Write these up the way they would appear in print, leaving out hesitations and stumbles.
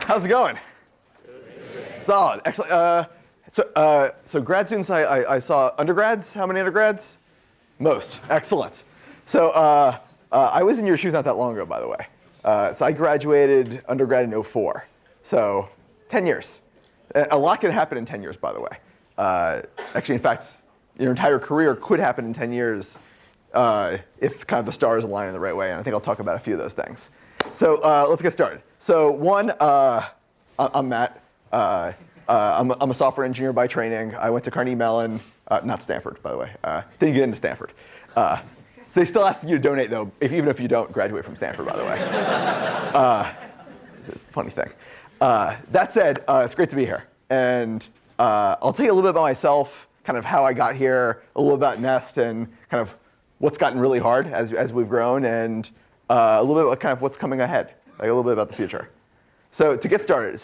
How's it going? Solid. Excellent. So grad students, I saw undergrads. How many undergrads? Most. Excellent. So I was in your shoes not that long ago, by the way. So I graduated undergrad in '04. So 10 years. A lot can happen in 10 years, by the way. Actually, in fact, your entire career could happen in 10 years if kind of the stars align in the right way. And I think I'll talk about a few of those things. So let's get started. So one, I'm Matt. I'm a software engineer by training. I went to Carnegie Mellon, not Stanford, by the way. Didn't get into Stanford. So they still ask you to donate, though, even if you don't graduate from Stanford, by the way. It's a funny thing. That said, it's great to be here. And I'll tell you a little bit about myself, kind of how I got here, a little about Nest, and kind of what's gotten really hard as we've grown, and a little bit about kind of what's coming ahead, like a little bit about the future. So to get started,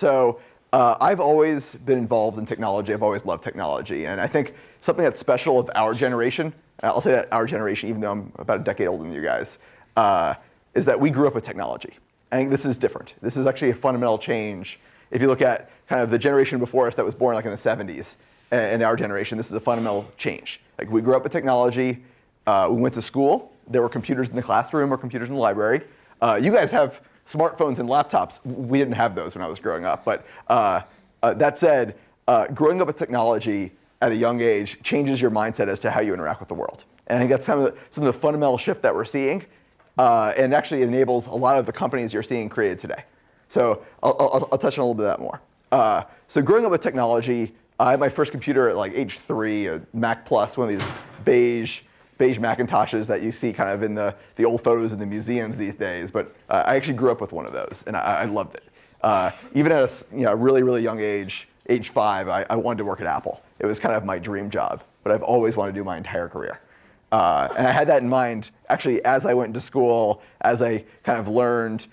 I've always been involved in technology. I've always loved technology. And I think something that's special of our generation, I'll say that our generation, even though I'm about a decade older than you guys, is that we grew up with technology. I think this is different. This is actually a fundamental change. If you look at kind of the generation before us that was born like in the 70s, and our generation, this is a fundamental change. Like we grew up with technology. We went to school. There were computers in the classroom or computers in the library. You guys have smartphones and laptops. We didn't have those when I was growing up. But that said, growing up with technology at a young age changes your mindset as to how you interact with the world. And I think that's some of the fundamental shift that we're seeing. And actually enables a lot of the companies you're seeing created today. So I'll touch on a little bit of that more. So growing up with technology, I had my first computer at like age 3, a Mac Plus, one of these beige Macintoshes that you see kind of in the old photos in the museums these days. But I actually grew up with one of those, and I loved it. Even at a really, really young age 5, I wanted to work at Apple. It was kind of my dream job, but I've always wanted to do my entire career. And I had that in mind, actually, as I went into school, as I kind of learned,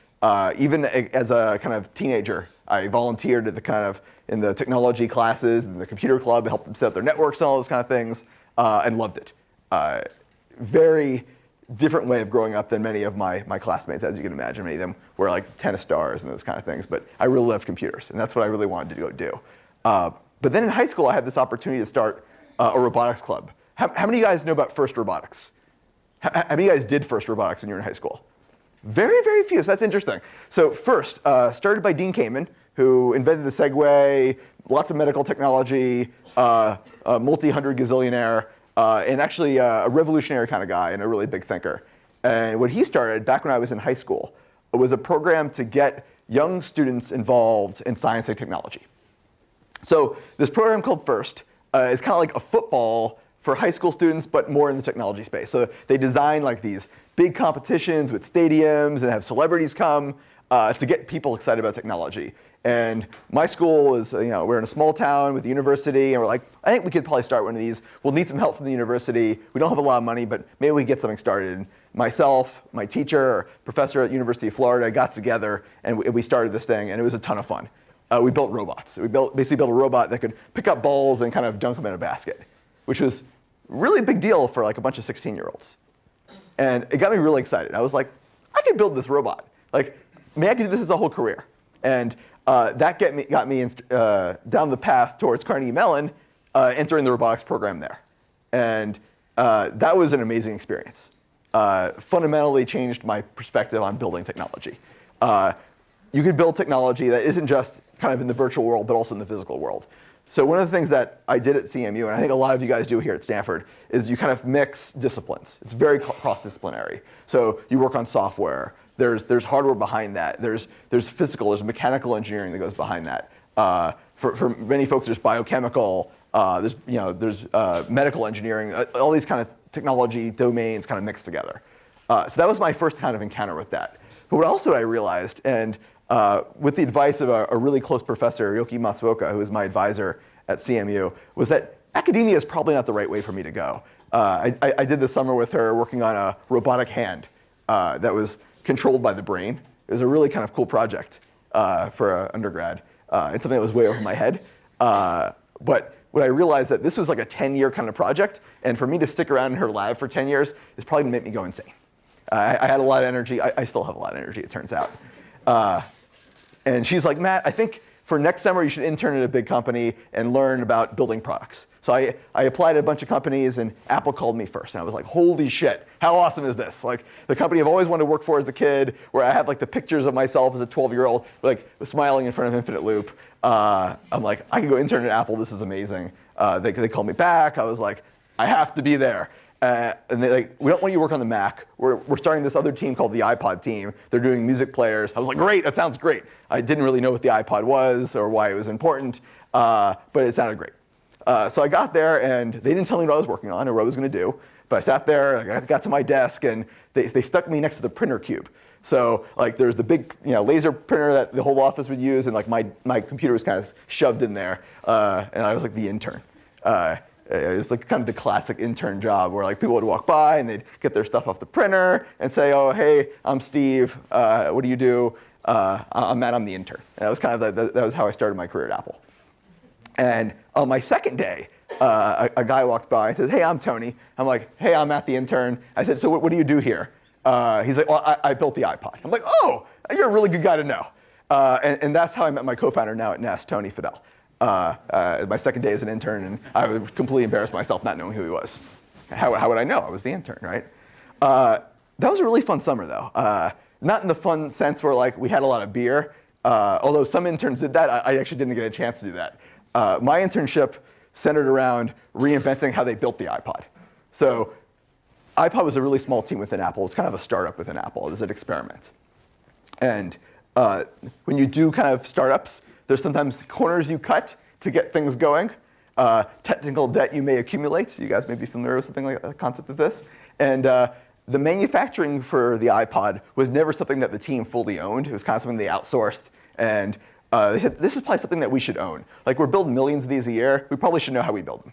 even as a kind of teenager, I volunteered at in the technology classes and the computer club to help them set up their networks and all those kind of things, and loved it. Very different way of growing up than many of my classmates, as you can imagine. Many of them were like tennis stars and those kind of things, but I really loved computers, and that's what I really wanted to go do. But then in high school, I had this opportunity to start a robotics club. How many of you guys know about FIRST Robotics? How many of you guys did FIRST Robotics when you were in high school? Very, very few, so that's interesting. So FIRST, started by Dean Kamen, who invented the Segway, lots of medical technology, a multi-hundred gazillionaire, and actually a revolutionary kind of guy and a really big thinker. And what he started back when I was in high school was a program to get young students involved in science and technology. So this program called FIRST is kind of like a football for high school students, but more in the technology space. So they design like these big competitions with stadiums and have celebrities come to get people excited about technology. And my school is, we're in a small town with a university, and we're like, I think we could probably start one of these. We'll need some help from the university. We don't have a lot of money, but maybe we get something started. And myself, my teacher, professor at the University of Florida got together, and we started this thing, and it was a ton of fun. We built robots. We basically built a robot that could pick up balls and kind of dunk them in a basket, which was really a big deal for like a bunch of 16-year-olds. And it got me really excited. I was like, I could build this robot. Like, maybe I could do this as a whole career. And that got me down the path towards Carnegie Mellon, entering the robotics program there. And that was an amazing experience. Fundamentally changed my perspective on building technology. You could build technology that isn't just kind of in the virtual world, but also in the physical world. So one of the things that I did at CMU, and I think a lot of you guys do here at Stanford, is you kind of mix disciplines. It's very cross-disciplinary. So you work on software. There's hardware behind that. There's physical. There's mechanical engineering that goes behind that. For many folks, there's biochemical. There's medical engineering. All these kind of technology domains kind of mixed together. So that was my first kind of encounter with that. But what also I realized, and with the advice of a really close professor, Yoki Matsuoka, who was my advisor at CMU, was that academia is probably not the right way for me to go. I did this summer with her working on a robotic hand that was controlled by the brain. It was a really kind of cool project for an undergrad, and something that was way over my head. But what I realized that this was like a 10-year kind of project, and for me to stick around in her lab for 10 years is probably going to make me go insane. I had a lot of energy. I still have a lot of energy, it turns out. And she's like, Matt, I think for next summer you should intern at a big company and learn about building products. So I applied at a bunch of companies, and Apple called me first. And I was like, holy shit, how awesome is this? Like, the company I've always wanted to work for as a kid, where I had like the pictures of myself as a 12-year-old, like smiling in front of Infinite Loop. I'm like, I can go intern at Apple, this is amazing. They called me back. I was like, I have to be there. And they're like, we don't want you to work on the Mac. We're starting this other team called the iPod team. They're doing music players. I was like, great, that sounds great. I didn't really know what the iPod was or why it was important, but it sounded great. So I got there, and they didn't tell me what I was working on or what I was going to do. But I sat there, I got to my desk, and they stuck me next to the printer cube. So like there's the big laser printer that the whole office would use, and like my computer was kind of shoved in there, and I was like the intern. It was like kind of the classic intern job where like people would walk by and they'd get their stuff off the printer and say, oh, hey, I'm Steve. What do you do? I'm Matt, I'm the intern. And that was kind of that was how I started my career at Apple. And on my second day, a guy walked by and says, hey, I'm Tony. I'm like, hey, I'm Matt, the intern. I said, so what do you do here? He's like, well, I built the iPod. I'm like, oh, you're a really good guy to know. And that's how I met my co-founder now at Nest, Tony Fadell. My second day as an intern, and I was completely embarrassed myself not knowing who he was. How would I know? I was the intern, right? That was a really fun summer, though. Not in the fun sense where like we had a lot of beer. Although some interns did that, I actually didn't get a chance to do that. My internship centered around reinventing how they built the iPod. So iPod was a really small team within Apple. It's kind of a startup within Apple. It was an experiment. And when you do kind of startups, there's sometimes corners you cut to get things going. Technical debt you may accumulate. You guys may be familiar with something like the concept of this. And the manufacturing for the iPod was never something that the team fully owned. It was kind of something they outsourced. And they said, this is probably something that we should own. Like, we're building millions of these a year. We probably should know how we build them.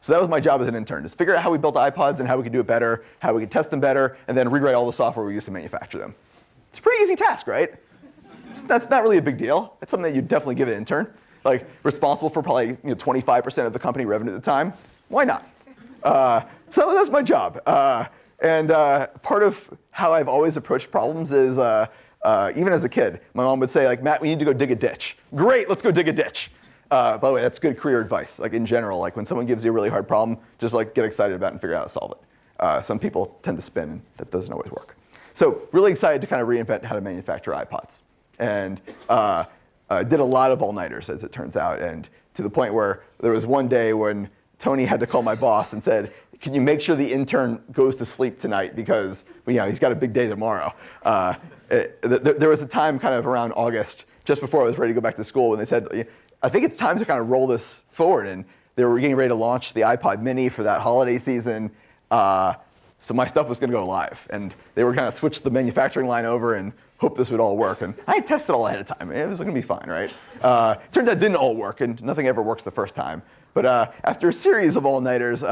So that was my job as an intern, is figure out how we built iPods and how we could do it better, how we could test them better, and then rewrite all the software we used to manufacture them. It's a pretty easy task, right? That's not really a big deal. It's something that you'd definitely give an intern. Like, responsible for probably 25% of the company revenue at the time. Why not? So that's my job. And part of how I've always approached problems is, even as a kid, my mom would say, like, Matt, we need to go dig a ditch. Great, let's go dig a ditch. By the way, that's good career advice. Like, in general, like when someone gives you a really hard problem, just like get excited about it and figure out how to solve it. Some people tend to spin, and that doesn't always work. So really excited to kind of reinvent how to manufacture iPods. And did a lot of all-nighters, as it turns out, and to the point where there was one day when Tony had to call my boss and said, can you make sure the intern goes to sleep tonight because he's got a big day tomorrow. There was a time kind of around August, just before I was ready to go back to school, when they said, I think it's time to kind of roll this forward. And they were getting ready to launch the iPod mini for that holiday season. So my stuff was going to go live. And they were kind of switched the manufacturing line over and hoped this would all work. And I had tested all ahead of time. It was going to be fine, right? Turns out it didn't all work, and nothing ever works the first time. But after a series of all-nighters,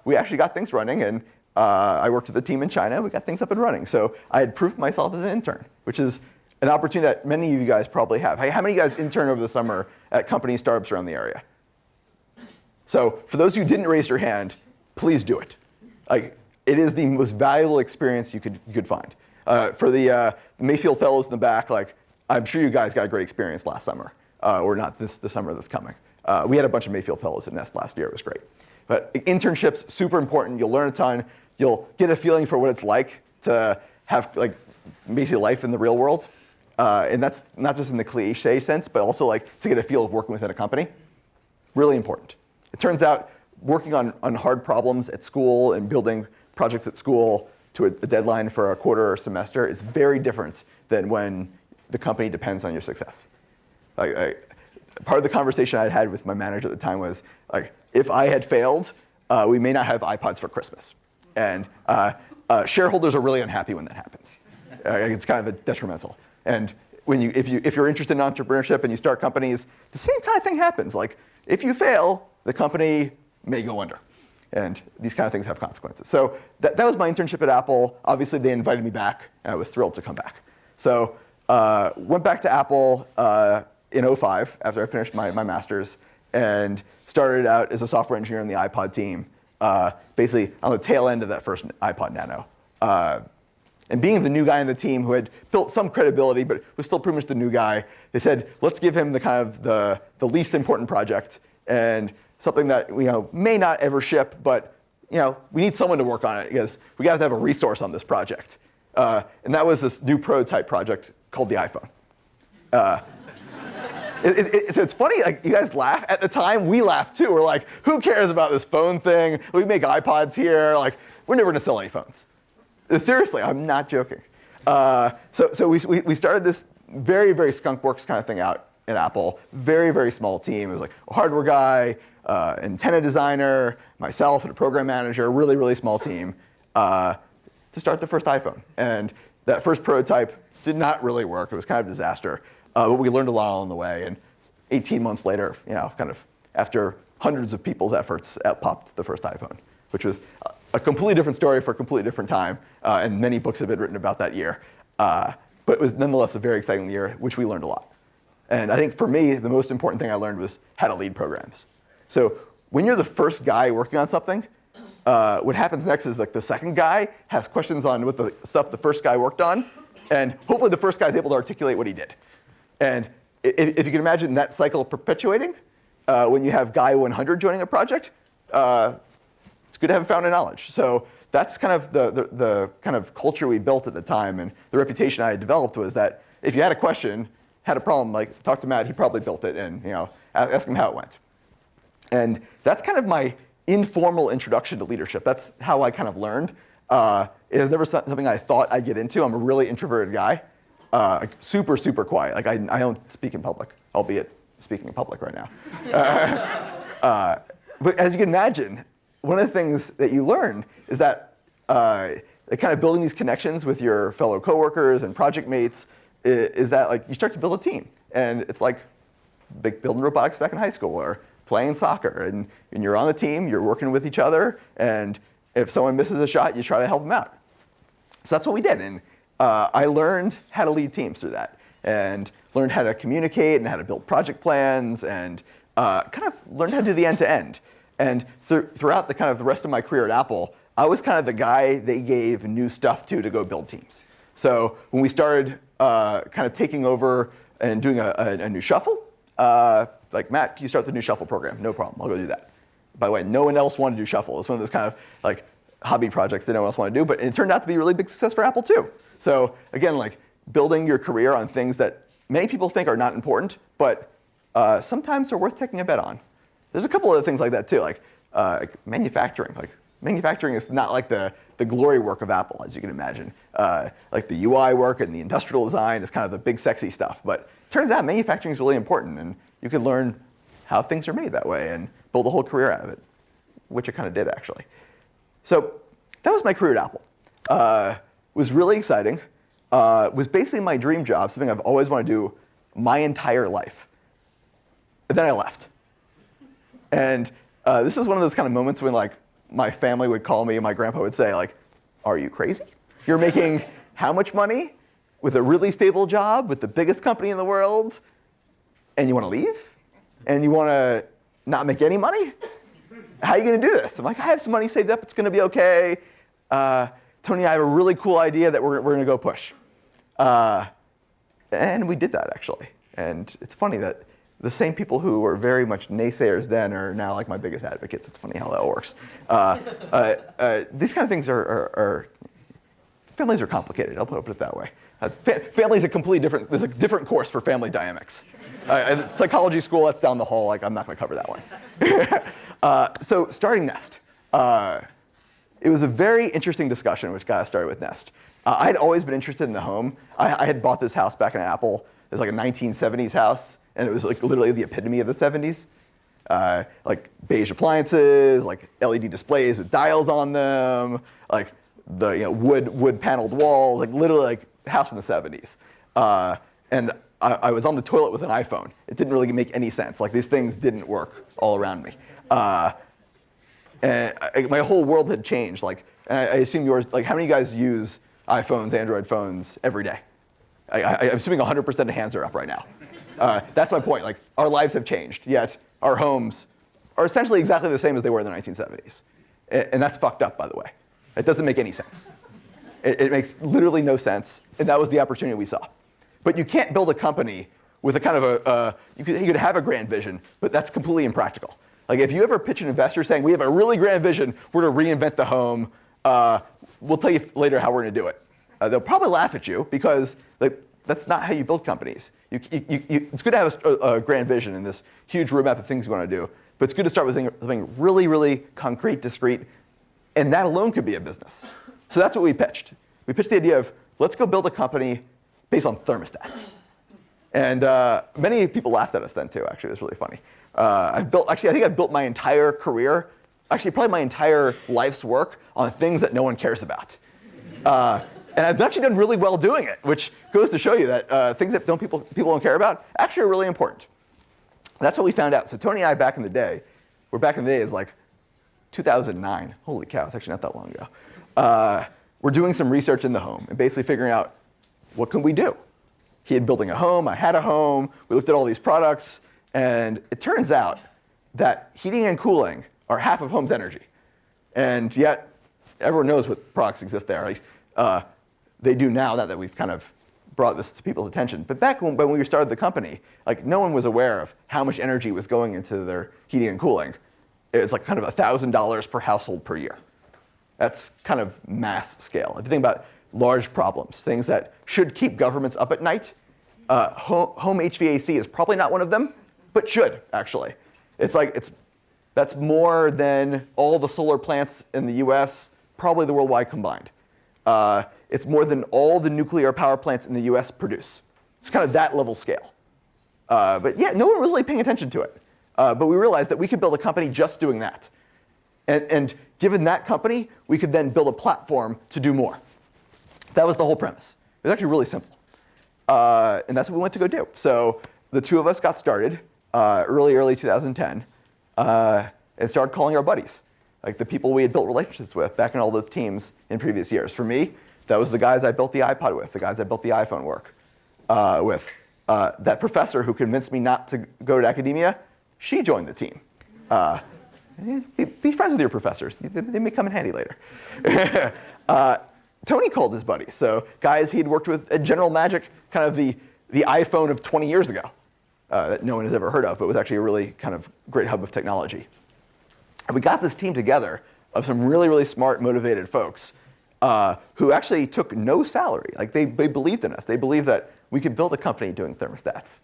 we actually got things running. And I worked with a team in China. We got things up and running. So I had proved myself as an intern, which is an opportunity that many of you guys probably have. Hey, how many of you guys intern over the summer at company startups around the area? So for those who didn't raise your hand, please do it. Like, it is the most valuable experience you could find. For the Mayfield Fellows in the back, like, I'm sure you guys got a great experience last summer, or not the summer that's coming. We had a bunch of Mayfield Fellows at Nest last year. It was great. But internships, super important. You'll learn a ton. You'll get a feeling for what it's like to have like basically life in the real world. And that's not just in the cliche sense, but also like to get a feel of working within a company. Really important. It turns out working on hard problems at school and building projects at school to a deadline for a quarter or semester is very different than when the company depends on your success. Part of the conversation I had with my manager at the time was, like, if I had failed, we may not have iPods for Christmas. And shareholders are really unhappy when that happens. It's kind of detrimental. And if you're interested in entrepreneurship and you start companies, the same kind of thing happens. Like, if you fail, the company may go under. And these kind of things have consequences. So that was my internship at Apple. Obviously, they invited me back, and I was thrilled to come back. So went back to Apple in 2005 after I finished my master's, and started out as a software engineer on the iPod team, basically on the tail end of that first iPod Nano. And being the new guy on the team who had built some credibility but was still pretty much the new guy, they said, let's give him the kind of the least important project and something that may not ever ship, but we need someone to work on it because we got to have a resource on this project. And that was this new prototype project called the iPhone. It's funny, like you guys laugh. At the time, we laughed too. We're like, who cares about this phone thing? We make iPods here. Like, we're never gonna sell any phones. Seriously, I'm not joking. So we started this very, very skunkworks kind of thing out at Apple. Very, very small team. It was like a hardware guy, antenna designer, myself, and a program manager. Really, really small team to start the first iPhone. And that first prototype did not really work. It was kind of a disaster. But we learned a lot along the way. And 18 months later, kind of after hundreds of people's efforts, popped the first iPhone, which was a completely different story for a completely different time. And many books have been written about that year. But it was nonetheless a very exciting year, which we learned a lot. And I think for me, the most important thing I learned was how to lead programs. So when you're the first guy working on something, what happens next is like the second guy has questions on what the stuff the first guy worked on. And hopefully the first guy is able to articulate what he did. And if you can imagine that cycle perpetuating, when you have guy 100 joining a project, it's good to have a fountain of knowledge. So that's kind of the kind of culture we built at the time. And the reputation I had developed was that if you had a question, had a problem, like talk to Matt, he probably built it, and ask him how it went. And that's kind of my informal introduction to leadership. That's how I kind of learned. It was never something I thought I'd get into. I'm a really introverted guy. Super, super quiet. Like I don't speak in public, albeit speaking in public right now. But as you can imagine, one of the things that you learn is that kind of building these connections with your fellow coworkers and project mates is that like you start to build a team. And it's like building robotics back in high school or playing soccer. And you're on the team, you're working with each other, and if someone misses a shot, you try to help them out. So that's what we did. And I learned how to lead teams through that and learned how to communicate and how to build project plans and kind of learned how to do the end-to-end. And throughout the kind of the rest of my career at Apple, I was kind of the guy they gave new stuff to go build teams. So when we started kind of taking over and doing a new shuffle, like, Matt, can you start the new shuffle program? No problem, I'll go do that. By the way, no one else wanted to do shuffle. It's one of those kind of like hobby projects that no one else wanted to do, but it turned out to be a really big success for Apple too. So again, like building your career on things that many people think are not important, but sometimes are worth taking a bet on. There's a couple other things like that too, like manufacturing. Like manufacturing is not like the glory work of Apple, as you can imagine. Like the UI work and the industrial design is kind of the big sexy stuff, but it turns out manufacturing is really important, and you can learn how things are made that way and build a whole career out of it, which I kind of did actually. So that was my career at Apple. Was really exciting. Was basically my dream job, something I've always wanted to do my entire life. But then I left. And this is one of those kind of moments when like my family would call me and my grandpa would say like, are you crazy? You're making how much money with a really stable job with the biggest company in the world, and you want to leave? And you want to not make any money? How are you going to do this? I'm like, I have some money saved up. It's going to be okay. Tony, I have a really cool idea that we're going to go push. And we did that, actually. And it's funny that the same people who were very much naysayers then are now like my biggest advocates. It's funny how that works. These kind of things families are complicated. I'll put it that way. Family is a completely different, there's a different course for family dynamics. Psychology school, that's down the hall. Like, I'm not going to cover that one. So starting Nest. It was a very interesting discussion which got us started with Nest. I had always been interested in the home. I had bought this house back in Apple. It was like a 1970s house, and it was like literally the epitome of the 70s. Like beige appliances, like LED displays with dials on them, like the wood paneled walls, like literally like house from the 70s. And I was on the toilet with an iPhone. It didn't really make any sense. Like these things didn't work all around me. And my whole world had changed. Like, and I assume yours, like how many of you guys use iPhones, Android phones every day? I'm assuming 100% of hands are up right now. That's my point. Like our lives have changed, yet our homes are essentially exactly the same as they were in the 1970s. And that's fucked up, by the way. It doesn't make any sense. It makes literally no sense, and that was the opportunity we saw. But you can't build a company with a kind of you could have a grand vision, but that's completely impractical. Like if you ever pitch an investor saying, we have a really grand vision, we're going to reinvent the home, we'll tell you later how we're going to do it. They'll probably laugh at you because that's not how you build companies. It's good to have a grand vision and this huge roadmap of things you want to do, but it's good to start with something really, really concrete, discrete, and that alone could be a business. So that's what we pitched. We pitched the idea of, let's go build a company based on thermostats. And many people laughed at us then too, actually. It was really funny. I think I've built my entire career, actually probably my entire life's work on things that no one cares about. And I've actually done really well doing it, which goes to show you that things that people don't care about actually are really important. And that's what we found out. So Tony and I back in the day is like 2009. Holy cow, it's actually not that long ago. We're doing some research in the home and basically figuring out what can we do. He had building a home, I had a home, we looked at all these products, and it turns out that heating and cooling are half of home's energy. And yet, everyone knows what products exist there. They do now that we've kind of brought this to people's attention. But back when we started the company, no one was aware of how much energy was going into their heating and cooling. It's like kind of $1,000 per household per year. That's kind of mass scale. If you think about large problems, things that should keep governments up at night, home HVAC is probably not one of them, but should actually. That's more than all the solar plants in the US, probably the worldwide combined. It's more than all the nuclear power plants in the US produce. It's kind of that level scale. But yeah, no one was really paying attention to it. But we realized that we could build a company just doing that. And given that company, we could then build a platform to do more. That was the whole premise. It was actually really simple. And that's what we went to go do. So the two of us got started early 2010 and started calling our buddies, like the people we had built relationships with back in all those teams in previous years. For me, that was the guys I built the iPod with, the guys I built the iPhone with. That professor who convinced me not to go to academia, she joined the team. Be friends with your professors. They may come in handy later. Tony called his buddies, so guys he'd worked with at General Magic, kind of the iPhone of 20 years ago, that no one has ever heard of, but was actually a really kind of great hub of technology. And we got this team together of some really, really smart, motivated folks who actually took no salary. Like they believed in us. They believed that we could build a company doing thermostats.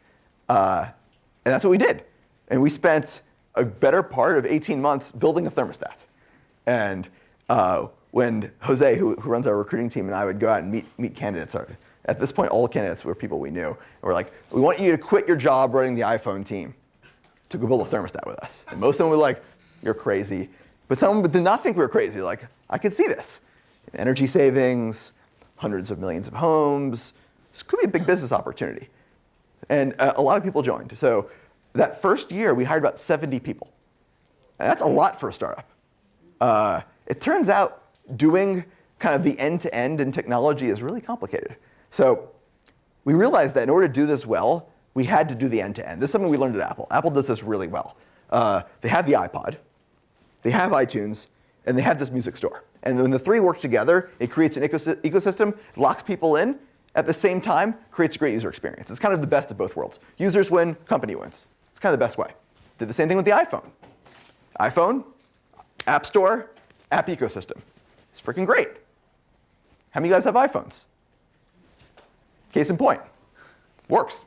And that's what we did. And we spent a better part of 18 months building a thermostat. And when Jose, who runs our recruiting team, and I would go out and meet candidates, at this point, all candidates were people we knew. And we're like, we want you to quit your job running the iPhone team to go build a thermostat with us. And most of them were like, you're crazy. But some did not think we were crazy. Like, I could see this. Energy savings, hundreds of millions of homes. This could be a big business opportunity. And a lot of people joined. So that first year, we hired about 70 people. And that's a lot for a startup. It turns out doing kind of the end-to-end in technology is really complicated. So we realized that in order to do this well, we had to do the end-to-end. This is something we learned at Apple. Apple does this really well. They have the iPod, they have iTunes, and they have this music store. And when the three work together, it creates an ecosystem, locks people in, at the same time, creates a great user experience. It's kind of the best of both worlds. Users win, company wins. It's kind of the best way. Did the same thing with the iPhone. iPhone, App Store, app ecosystem. It's freaking great. How many of you guys have iPhones? Case in point, works.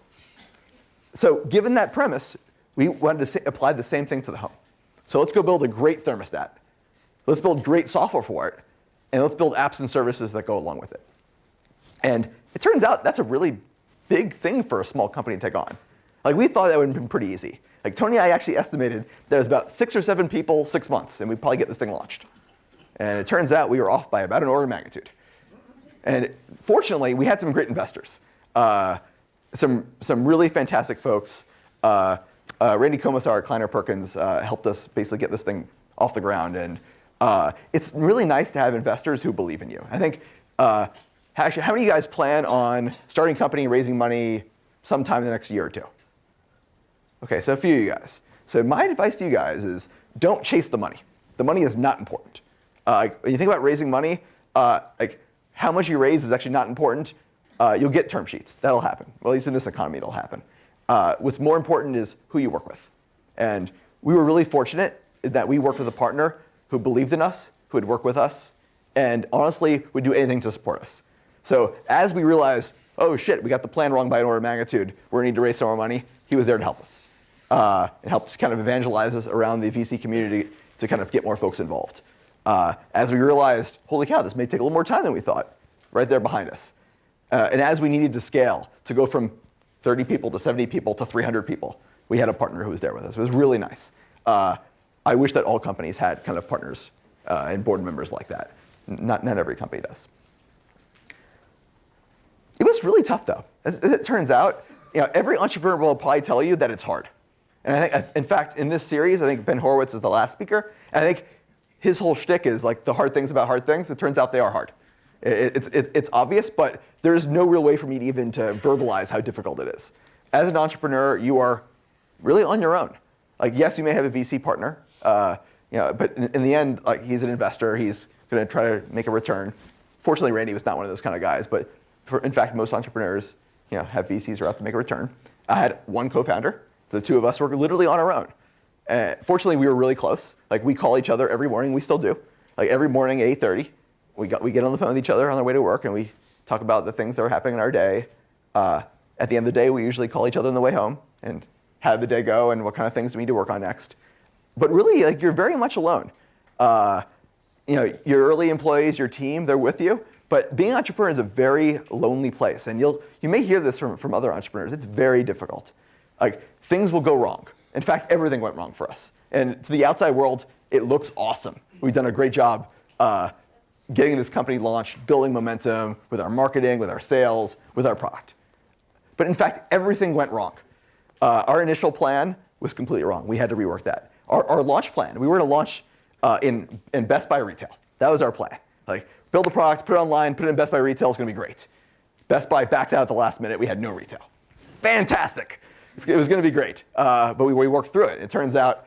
So given that premise, we wanted to apply the same thing to the home. So let's go build a great thermostat. Let's build great software for it, and let's build apps and services that go along with it. And it turns out that's a really big thing for a small company to take on. Like we thought that would have been pretty easy. Like Tony and I actually estimated there was about 6 or 7 people, 6 months, and we'd probably get this thing launched. And it turns out we were off by about an order of magnitude. And fortunately, we had some great investors. Some really fantastic folks. Randy Komisar, Kleiner Perkins helped us basically get this thing off the ground. And it's really nice to have investors who believe in you. I think, actually, how many of you guys plan on starting a company, raising money sometime in the next year or two? Okay, so a few of you guys. So my advice to you guys is don't chase the money. The money is not important. When you think about raising money, how much you raise is actually not important. You'll get term sheets. That'll happen. Well, at least in this economy, it'll happen. What's more important is who you work with. And we were really fortunate that we worked with a partner who believed in us, who would work with us, and honestly would do anything to support us. So as we realized, oh shit, we got the plan wrong by an order of magnitude, we're gonna need to raise some more money, he was there to help us. It helped kind of evangelize us around the VC community to kind of get more folks involved. As we realized, holy cow, this may take a little more time than we thought, right there behind us. And as we needed to scale, to go from 30 people to 70 people to 300 people, we had a partner who was there with us. It was really nice. I wish that all companies had kind of partners and board members like that. Not every company does. It was really tough though. As it turns out, every entrepreneur will probably tell you that it's hard. And I think, in fact, in this series, I think Ben Horowitz is the last speaker. And I think his whole shtick is like the hard things about hard things. It turns out they are hard. It's obvious, but there's no real way for me to even to verbalize how difficult it is. As an entrepreneur, you are really on your own. Like, yes, you may have a VC partner, but in the end, like, he's an investor. He's going to try to make a return. Fortunately, Randy was not one of those kind of guys, but in fact, most entrepreneurs, have VCs who are out to make a return. I had one co-founder. The two of us were literally on our own. Fortunately, we were really close. Like, we call each other every morning. We still do. Like, every morning at 8:30, we get on the phone with each other on our way to work, and we talk about the things that are happening in our day. At the end of the day, we usually call each other on the way home and how did the day go and what kind of things do we need to work on next. But really, like, you're very much alone. Your early employees, your team, they're with you. But being an entrepreneur is a very lonely place. And you may hear this from other entrepreneurs. It's very difficult. Like, things will go wrong. In fact, everything went wrong for us. And to the outside world, it looks awesome. We've done a great job getting this company launched, building momentum with our marketing, with our sales, with our product. But in fact, everything went wrong. Our initial plan was completely wrong. We had to rework that. Our launch plan, we were to launch in Best Buy retail. That was our plan. Like, build a product, put it online, put it in Best Buy retail, it's gonna be great. Best Buy backed out at the last minute, we had no retail. Fantastic. It was gonna be great, but we worked through it. It turns out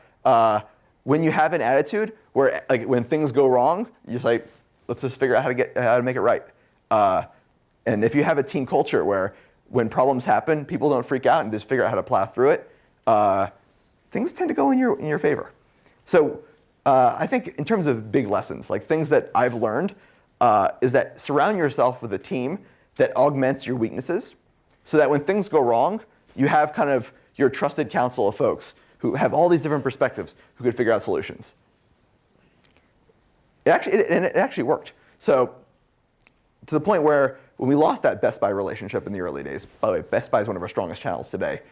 when you have an attitude where, like, when things go wrong, you're just like, let's just figure out how to make it right. And if you have a team culture where when problems happen, people don't freak out and just figure out how to plow through it, things tend to go in your favor. So I think in terms of big lessons, like things that I've learned, is that surround yourself with a team that augments your weaknesses so that when things go wrong, you have kind of your trusted council of folks who have all these different perspectives who could figure out solutions. It actually worked. So to the point where when we lost that Best Buy relationship in the early days, by the way, Best Buy is one of our strongest channels today.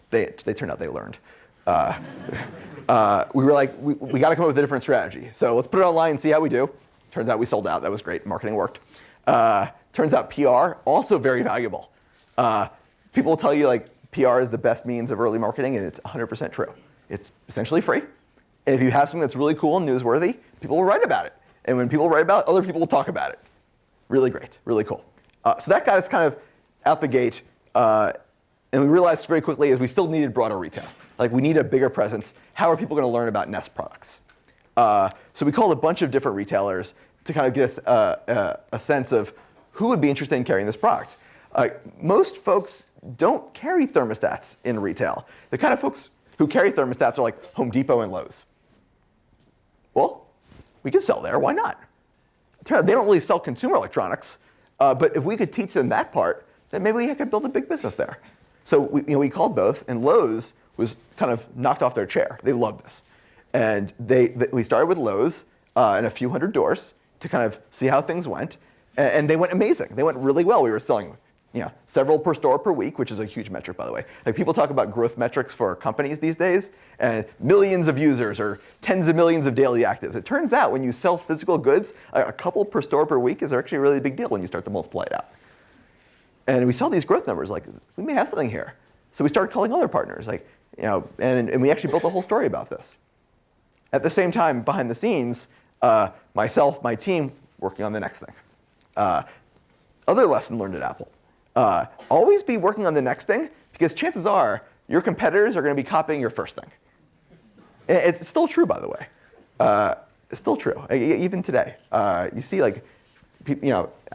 They turned out they learned. We were like, we got to come up with a different strategy. So let's put it online and see how we do. Turns out we sold out. That was great. Marketing worked. Turns out PR, also very valuable. People will tell you like PR is the best means of early marketing, and it's 100% true. It's essentially free. And if you have something that's really cool and newsworthy, people will write about it. And when people write about it, other people will talk about it. Really great, really cool. So that got us kind of out the gate. And we realized very quickly is we still needed broader retail. Like, we need a bigger presence. How are people going to learn about Nest products? So we called a bunch of different retailers to kind of get us a sense of who would be interested in carrying this product. Most folks don't carry thermostats in retail. The kind of folks who carry thermostats are like Home Depot and Lowe's. Well, we can sell there. Why not? They don't really sell consumer electronics. But if we could teach them that part, then maybe we could build a big business there. So we called both, and Lowe's was kind of knocked off their chair. They loved this. And we started with Lowe's and a few hundred doors to kind of see how things went. And they went amazing. They went really well. We were selling several per store per week, which is a huge metric, by the way. Like, people talk about growth metrics for companies these days, and millions of users or tens of millions of daily actives. It turns out when you sell physical goods, a couple per store per week is actually a really big deal when you start to multiply it out. And we saw these growth numbers, like, we may have something here. So we started calling other partners, and we actually built a whole story about this. At the same time, behind the scenes, myself, my team, working on the next thing. Other lesson learned at Apple. Always be working on the next thing, because chances are your competitors are going to be copying your first thing. It's still true, by the way. It's still true, even today. You see, like,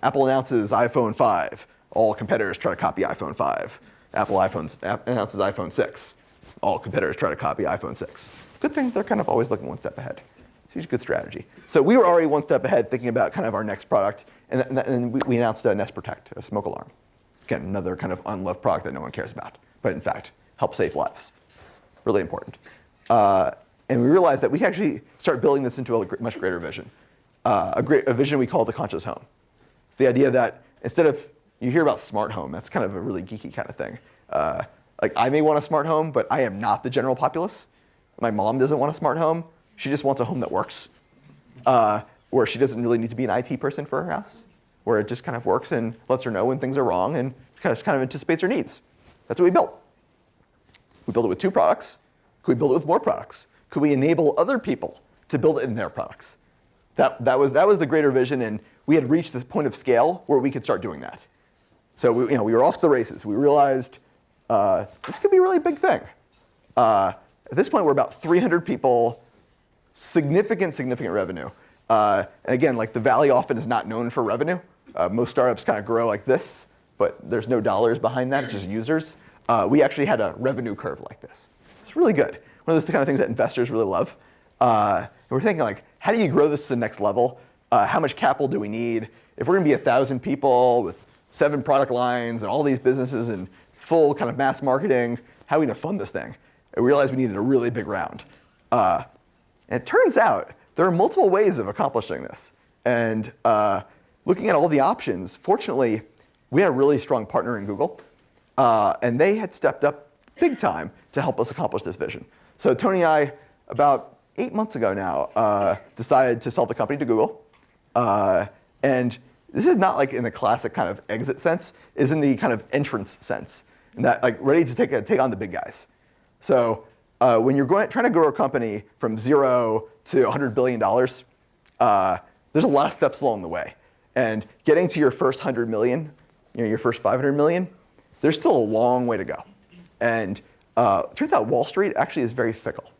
Apple announces iPhone 5. All competitors try to copy iPhone 5. Apple announces iPhone 6. All competitors try to copy iPhone 6. Good thing they're kind of always looking one step ahead. It's usually a good strategy. So we were already one step ahead thinking about kind of our next product, and we announced Nest Protect, a smoke alarm. Again, another kind of unloved product that no one cares about, but in fact, helps save lives. Really important. And we realized that we can actually start building this into a much greater vision. A vision we call the conscious home. It's the idea that instead of, you hear about smart home, that's kind of a really geeky kind of thing. Like I may want a smart home, but I am not the general populace. My mom doesn't want a smart home. She just wants a home that works, where she doesn't really need to be an IT person for her house, where it just kind of works and lets her know when things are wrong and kind of anticipates her needs. That's what we built. We built it with 2 products. Could we build it with more products? Could we enable other people to build it in their products? That was the greater vision, and we had reached the point of scale where we could start doing that. So we were off to the races. We realized this could be a really big thing. At this point, we're about 300 people, significant revenue. And again, like the Valley often is not known for revenue. Most startups kind of grow like this, but there's no dollars behind that, it's just users. We actually had a revenue curve like this. It's really good. One of those kind of things that investors really love. And we're thinking like, how do you grow this to the next level? How much capital do we need? If we're gonna be 1,000 people with 7 product lines and all these businesses and full kind of mass marketing, how are we gonna fund this thing? And we realized we needed a really big round. And it turns out there are multiple ways of accomplishing this. And looking at all the options, fortunately, we had a really strong partner in Google. And they had stepped up big time to help us accomplish this vision. So Tony and I, about 8 months ago now, decided to sell the company to Google. And this is not like in the classic kind of exit sense, it's in the kind of entrance sense, and that like ready to take on the big guys. So when you're trying to grow a company from 0 to $100 billion, there's a lot of steps along the way. And getting to your first 100 million, your first 500 million, there's still a long way to go. And it turns out Wall Street actually is very fickle.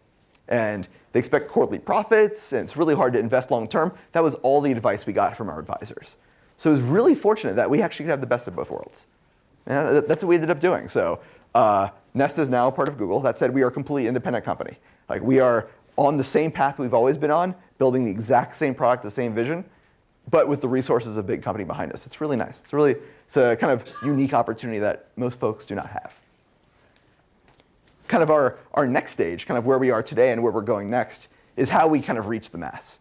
And they expect quarterly profits, and it's really hard to invest long term. That was all the advice we got from our advisors. So it was really fortunate that we actually could have the best of both worlds. And that's what we ended up doing. So Nest is now part of Google. That said, we are a completely independent company. Like we are on the same path we've always been on, building the exact same product, the same vision, but with the resources of a big company behind us. It's really nice. It's a kind of unique opportunity that most folks do not have. Kind of our next stage, kind of where we are today and where we're going next, is how we kind of reach the mass.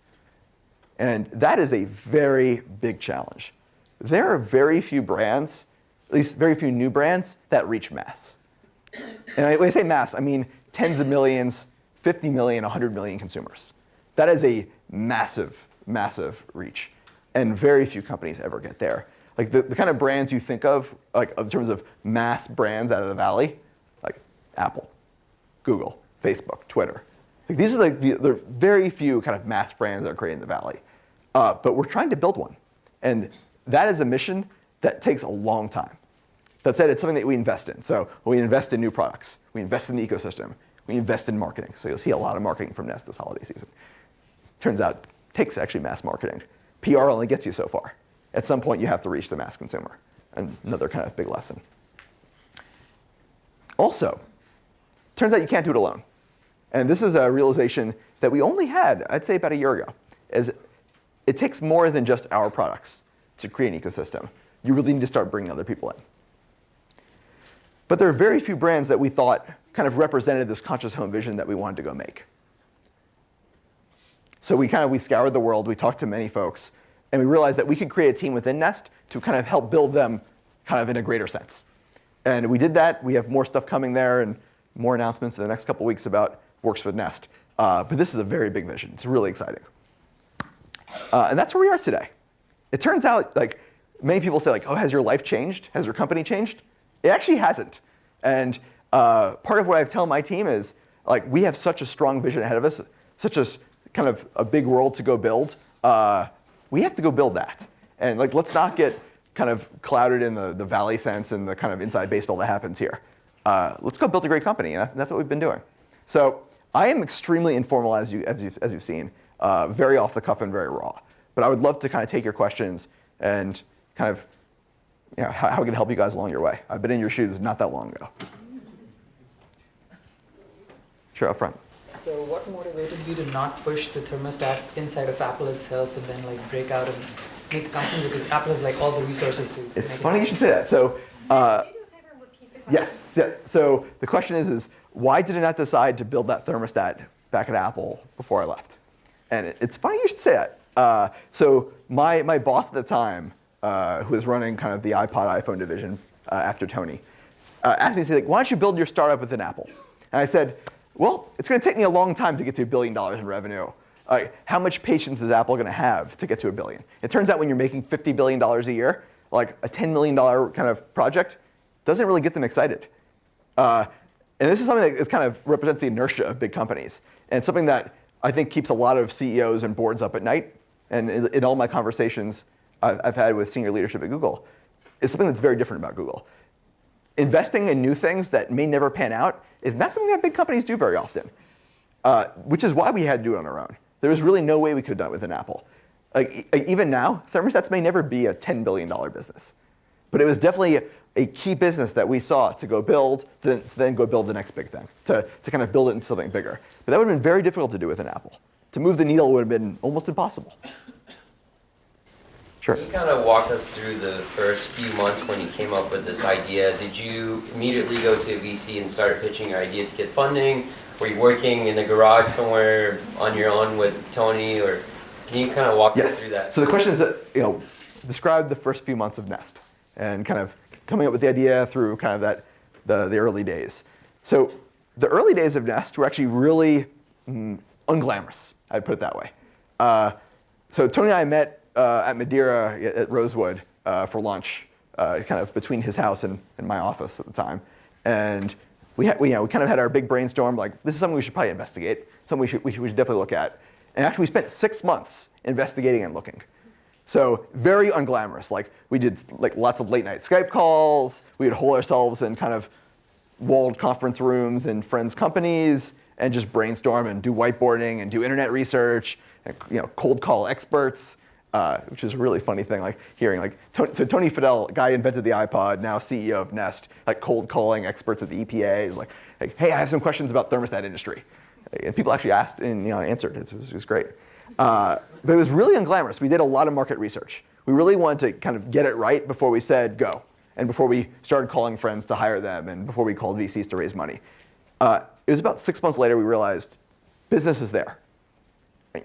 And that is a very big challenge. There are very few brands, at least very few new brands, that reach mass. And when I say mass, I mean tens of millions, 50 million, 100 million consumers. That is a massive, massive reach. And very few companies ever get there. Like the kind of brands you think of, like in terms of mass brands out of the Valley, like Apple, Google, Facebook, Twitter. Like these are like the very few kind of mass brands that are created in the Valley. But we're trying to build one. And that is a mission that takes a long time. That said, it's something that we invest in. So we invest in new products. We invest in the ecosystem. We invest in marketing. So you'll see a lot of marketing from Nest this holiday season. Turns out it takes actually mass marketing. PR only gets you so far. At some point, you have to reach the mass consumer. And another kind of big lesson. Also, turns out you can't do it alone. And this is a realization that we only had, I'd say, about a year ago. Is it takes more than just our products to create an ecosystem. You really need to start bringing other people in. But there are very few brands that we thought kind of represented this conscious home vision that we wanted to go make. So we scoured the world, we talked to many folks, and we realized that we could create a team within Nest to kind of help build them kind of in a greater sense. And we did that. We have more stuff coming there and more announcements in the next couple weeks about works with Nest. But this is a very big vision. It's really exciting. And that's where we are today. It turns out, like many people say, like, oh, has your life changed? Has your company changed? It actually hasn't. And part of what I tell my team is, like, we have such a strong vision ahead of us, such a kind of a big world to go build. We have to go build that. And like, let's not get kind of clouded in the Valley sense and the kind of inside baseball that happens here. Let's go build a great company. And that's what we've been doing. So I am extremely informal, as you've seen, very off the cuff and very raw. But I would love to kind of take your questions and kind of how we can help you guys along your way. I've been in your shoes not that long ago. Sure, up front. So what motivated you to not push the thermostat inside of Apple itself and then like break out and make a company, because Apple has like all the resources to. It's funny you should say that. So, yes. Yeah. So the question is why did I not decide to build that thermostat back at Apple before I left? And it's funny you should say that. So my boss at the time, who was running kind of the iPod iPhone division after Tony, asked me to say, like, why don't you build your startup within Apple? And I said, well, it's going to take me a long time to get to $1 billion in revenue. How much patience is Apple going to have to get to $1 billion? It turns out when you're making $50 billion a year, like a $10 million kind of project doesn't really get them excited. And this is something that kind of represents the inertia of big companies. And it's something that I think keeps a lot of CEOs and boards up at night. And in all my conversations I've had with senior leadership at Google, it's something that's very different about Google. Investing in new things that may never pan out is not something that big companies do very often, which is why we had to do it on our own. There was really no way we could have done it within Apple. Even now, thermostats may never be a $10 billion business. But it was definitely a key business that we saw to go build, to then go build the next big thing, to kind of build it into something bigger. But that would have been very difficult to do within Apple. To move the needle would have been almost impossible. Sure. Can you kind of walk us through the first few months when you came up with this idea? Did you immediately go to a VC and start pitching your idea to get funding? Were you working in a garage somewhere on your own with Tony? Or can you kind of walk us through that? So the question is that, describe the first few months of Nest and kind of coming up with the idea through kind of the early days. So the early days of Nest were actually really unglamorous, I'd put it that way. So Tony and I met at Madeira at Rosewood for lunch, kind of between his house and my office at the time. And we kind of had our big brainstorm, like, this is something we should probably investigate, something we should definitely look at. And actually we spent 6 months investigating and looking. So very unglamorous. Like, we did like lots of late night Skype calls. We would hole ourselves in kind of walled conference rooms in friends' companies and just brainstorm and do whiteboarding and do internet research and cold call experts. Which is a really funny thing, like hearing so Tony Fadell, guy who invented the iPod, now CEO of Nest, like cold calling experts at the EPA, is like, hey, I have some questions about thermostat industry. And people actually asked and answered. It was great. But it was really unglamorous. We did a lot of market research. We really wanted to kind of get it right before we said go, and before we started calling friends to hire them, and before we called VCs to raise money. It was about 6 months later we realized business is there.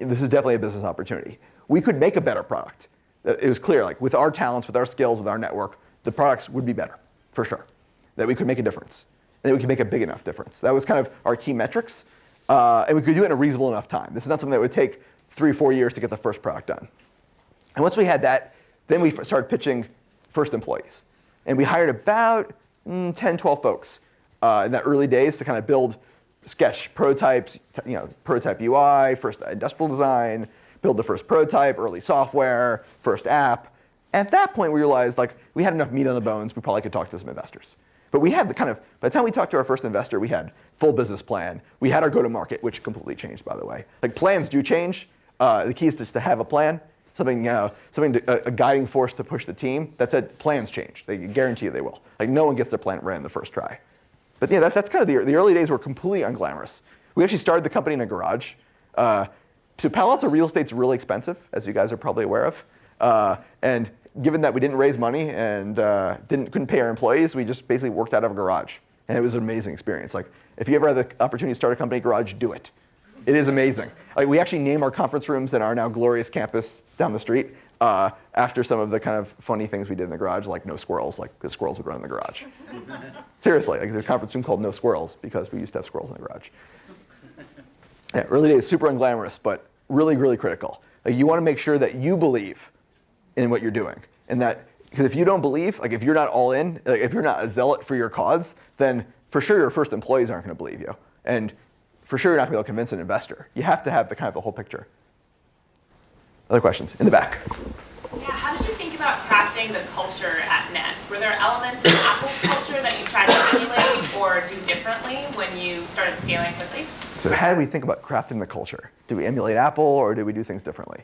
This is definitely a business opportunity. We could make a better product. It was clear, like with our talents, with our skills, with our network, the products would be better, for sure. That we could make a difference, and that we could make a big enough difference. That was kind of our key metrics, and we could do it in a reasonable enough time. This is not something that would take 3 or 4 years to get the first product done. And once we had that, then we started pitching first employees. And we hired about 10, 12 folks in that early days to kind of build sketch prototypes, prototype UI, first industrial design, build the first prototype, early software, first app. And at that point, we realized we had enough meat on the bones. We probably could talk to some investors. But we had by the time we talked to our first investor, we had full business plan. We had our go-to-market, which completely changed, by the way. Plans do change. The key is just to have a plan, a guiding force to push the team. That said, plans change. They guarantee you they will. No one gets their plan right in the first try. But yeah, that's kind of the early days were completely unglamorous. We actually started the company in a garage. So Palo Alto real estate's really expensive, as you guys are probably aware of. And given that we didn't raise money and couldn't pay our employees, we just basically worked out of a garage. And it was an amazing experience. If you ever have the opportunity to start a company garage, do it. It is amazing. We actually name our conference rooms in our now glorious campus down the street after some of the kind of funny things we did in the garage, like no squirrels, because squirrels would run in the garage. Seriously, there's a conference room called No Squirrels because we used to have squirrels in the garage. Yeah, early days, super unglamorous, but really, really critical. You want to make sure that you believe in what you're doing. And that, because if you don't believe, if you're not all in, if you're not a zealot for your cause, then for sure your first employees aren't going to believe you. And for sure you're not going to be able to convince an investor. You have to have the whole picture. Other questions? In the back. Yeah, how did you think about crafting the culture at Nest? Were there elements of Apple's culture that you tried to emulate or do differently when you started scaling quickly? So how did we think about crafting the culture? Did we emulate Apple or did we do things differently?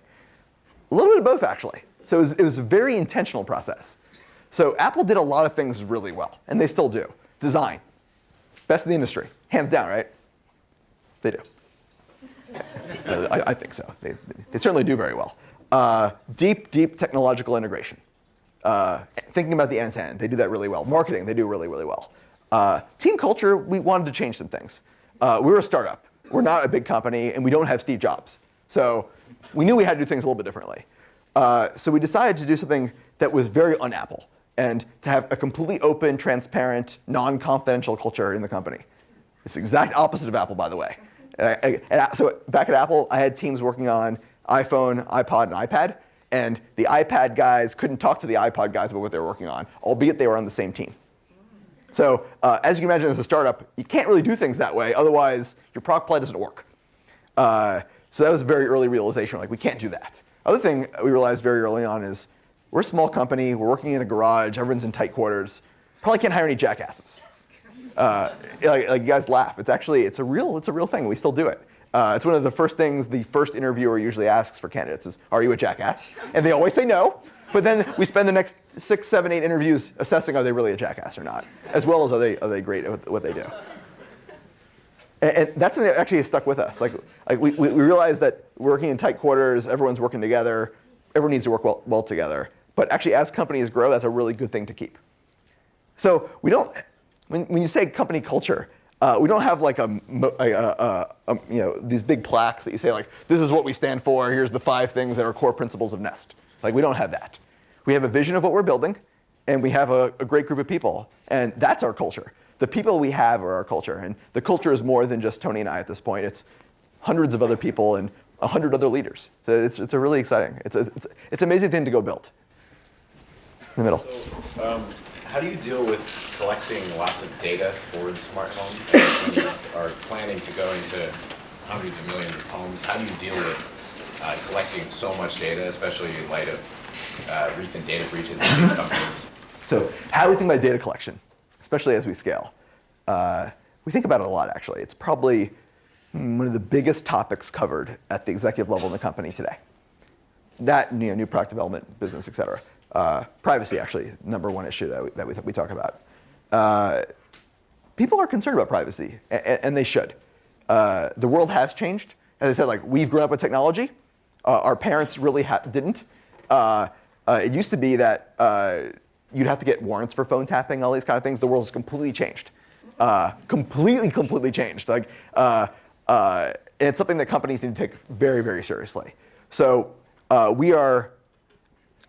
A little bit of both, actually. So it was a very intentional process. So Apple did a lot of things really well, and they still do. Design, best in the industry, hands down, right? They do. I think so. They certainly do very well. Deep technological integration. Thinking about the end-to-end, they do that really well. Marketing, they do really well. Team culture, we wanted to change some things. We were a startup. We're not a big company, and we don't have Steve Jobs. So we knew we had to do things a little bit differently. So we decided to do something that was very un-Apple, and to have a completely open, transparent, non-confidential culture in the company. It's the exact opposite of Apple, by the way. So back at Apple, I had teams working on iPhone, iPod, and iPad, and the iPad guys couldn't talk to the iPod guys about what they were working on, albeit they were on the same team. So as you can imagine, as a startup, you can't really do things that way, otherwise your product play doesn't work. So that was a very early realization, like we can't do that. Other thing we realized very early on is we're a small company, we're working in a garage, everyone's in tight quarters, probably can't hire any jackasses. Like you guys laugh. It's a real thing. We still do it. It's one of the first things the first interviewer usually asks for candidates is, "Are you a jackass?" And they always say no. But then we spend the next 6, 7, 8 interviews assessing are they really a jackass or not, as well as are they great at what they do. And that's something that actually has stuck with us. Like we realized that working in tight quarters, everyone's working together, everyone needs to work well together. But actually, as companies grow, that's a really good thing to keep. So we don't. When you say company culture, we don't have like these big plaques that you say like, this is what we stand for, here's the 5 things that are core principles of Nest. Like we don't have that. We have a vision of what we're building, and we have a great group of people, and that's our culture. The people we have are our culture, and the culture is more than just Tony and I at this point. It's hundreds of other people and 100 other leaders. So it's a really exciting, it's an amazing thing to go build. In the middle. So, how do you deal with collecting lots of data for the smart home? When you are planning to go into hundreds of millions of homes, how do you deal with collecting so much data, especially in light of recent data breaches in big companies? So how do we think about data collection, especially as we scale? We think about it a lot, actually. It's probably one of the biggest topics covered at the executive level in the company today. That, new product development, business, et cetera. Privacy, actually, #1 issue that we talk about. People are concerned about privacy, and they should. The world has changed. As I said, like we've grown up with technology. Our parents really didn't. It used to be that you'd have to get warrants for phone tapping, all these kind of things. The world's completely changed. Completely changed. Like, and it's something that companies need to take very, very seriously. So we are.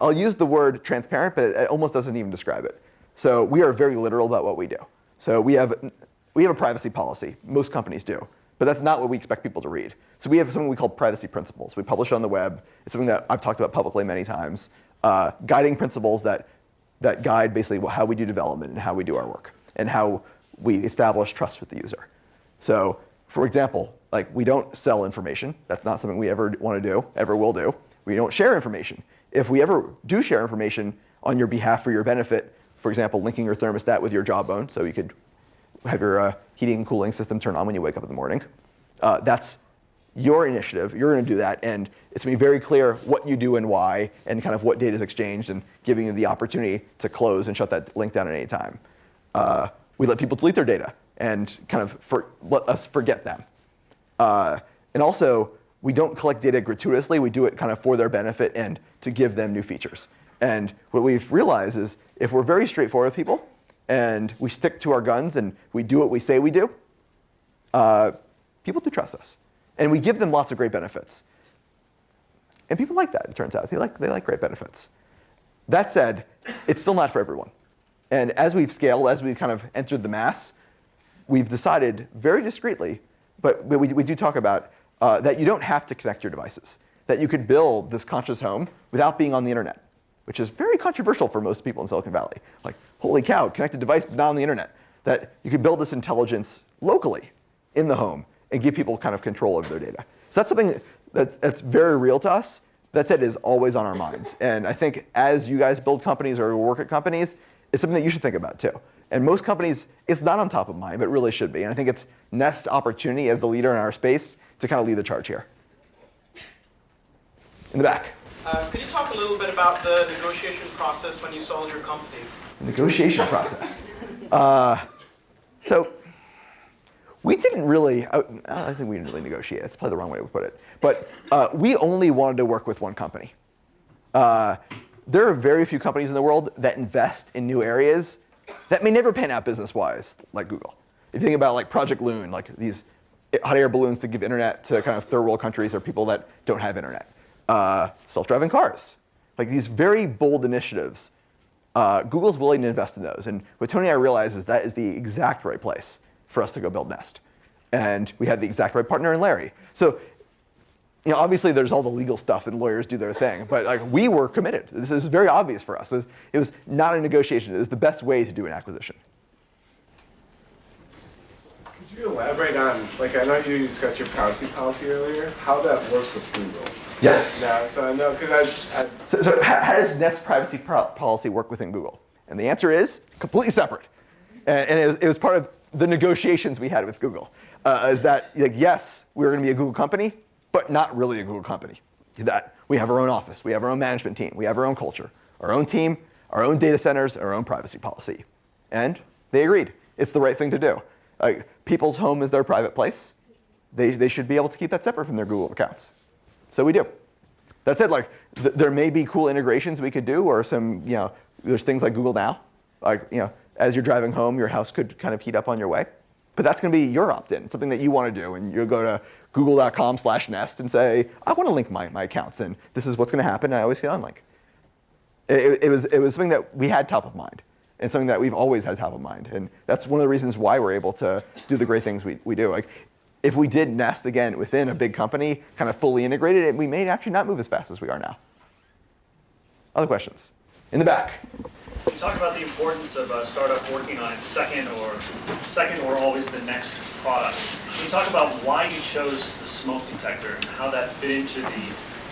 I'll use the word transparent, but it almost doesn't even describe it. So we are very literal about what we do. So we have a privacy policy. Most companies do. But that's not what we expect people to read. So we have something we call privacy principles. We publish it on the web. It's something that I've talked about publicly many times. Guiding principles that guide basically how we do development and how we do our work and how we establish trust with the user. So for example, like we don't sell information. That's not something we ever want to do, ever will do. We don't share information. If we ever do share information on your behalf for your benefit, for example, linking your thermostat with your jawbone so you could have your heating and cooling system turn on when you wake up in the morning, that's your initiative. You're going to do that, and it's going to be very clear what you do and why, and kind of what data is exchanged, and giving you the opportunity to close and shut that link down at any time. We let people delete their data and kind of let us forget them. And also, we don't collect data gratuitously. We do it kind of for their benefit and to give them new features. And what we've realized is if we're very straightforward with people and we stick to our guns and we do what we say we do, people do trust us. And we give them lots of great benefits. And people like that, it turns out. They like great benefits. That said, it's still not for everyone. And as we've scaled, as we've kind of entered the mass, we've decided very discreetly, but we do talk about that you don't have to connect your devices, that you could build this conscious home without being on the internet, which is very controversial for most people in Silicon Valley. Like, holy cow, connected device, not on the internet. That you could build this intelligence locally in the home and give people kind of control over their data. So that's something that's very real to us. That said, is always on our minds. And I think as you guys build companies or work at companies, it's something that you should think about too. And most companies, it's not on top of mind, but really should be. And I think it's Nest's opportunity as the leader in our space to kind of lead the charge here. In the back. Could you talk a little bit about the negotiation process when you sold your company? Negotiation process. So we didn't really, I think we didn't really negotiate. That's probably the wrong way to put it. But we only wanted to work with one company. There are very few companies in the world that invest in new areas that may never pan out business-wise, like Google. If you think about like Project Loon, like these hot air balloons to give internet to kind of third world countries or people that don't have internet. Self-driving cars, like these very bold initiatives. Google's willing to invest in those. And what Tony and I realized is that is the exact right place for us to go build Nest. And we had the exact right partner in Larry. So, obviously there's all the legal stuff and lawyers do their thing, but like we were committed. This is very obvious for us. It was not a negotiation. It was the best way to do an acquisition. Could you elaborate on, like I know you discussed your privacy policy earlier, how that works with Google? Yes. Yeah, so I know, because So how does Nest privacy policy work within Google? And the answer is completely separate. And it was part of the negotiations we had with Google. Is that, like, yes, we're going to be a Google company, but not really a Google company. That we have our own office, we have our own management team, we have our own culture, our own team, our own data centers, our own privacy policy. And they agreed. It's the right thing to do. Like, people's home is their private place. They should be able to keep that separate from their Google accounts. So we do. That's it. Like, there may be cool integrations we could do, or some, there's things like Google Now. Like, as you're driving home, your house could kind of heat up on your way. But that's going to be your opt-in, something that you want to do. And you'll go to google.com/nest and say, I want to link my accounts, and this is what's going to happen. And I always hit unlink. It was something that we had top of mind, and something that we've always had top of mind. And that's one of the reasons why we're able to do the great things we do. Like, if we did Nest again within a big company, kind of fully integrated, we may actually not move as fast as we are now. Other questions? In the back. You talk about the importance of a startup working on its second or always the next product. Can you talk about why you chose the smoke detector and how that fit into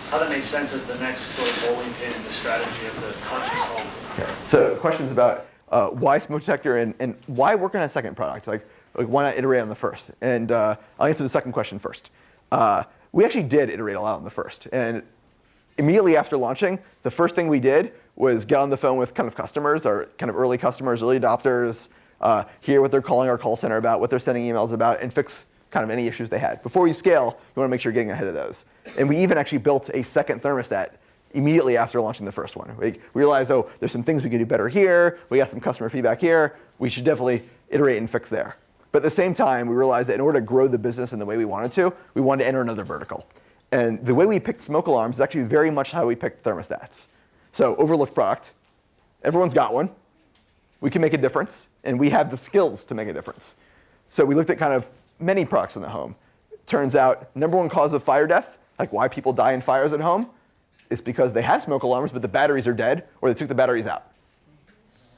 how that makes sense as the next sort of bowling pin in the strategy of the conscious home? Okay. So questions about why smoke detector and why work on a second product? Like why not iterate on the first? And I'll answer the second question first. We actually did iterate a lot on the first. And immediately after launching, the first thing we did was get on the phone with kind of customers, or kind of early customers, early adopters, hear what they're calling our call center about, what they're sending emails about, and fix kind of any issues they had. Before you scale, you want to make sure you're getting ahead of those. And we even actually built a second thermostat immediately after launching the first one. We realized, there's some things we can do better here. We got some customer feedback here. We should definitely iterate and fix there. But at the same time, we realized that in order to grow the business in the way we wanted to, we wanted to enter another vertical. And the way we picked smoke alarms is actually very much how we picked thermostats. So overlooked product, everyone's got one. We can make a difference, and we have the skills to make a difference. So we looked at kind of many products in the home. Turns out, number one cause of fire death, like why people die in fires at home, is because they have smoke alarms, but the batteries are dead, or they took the batteries out.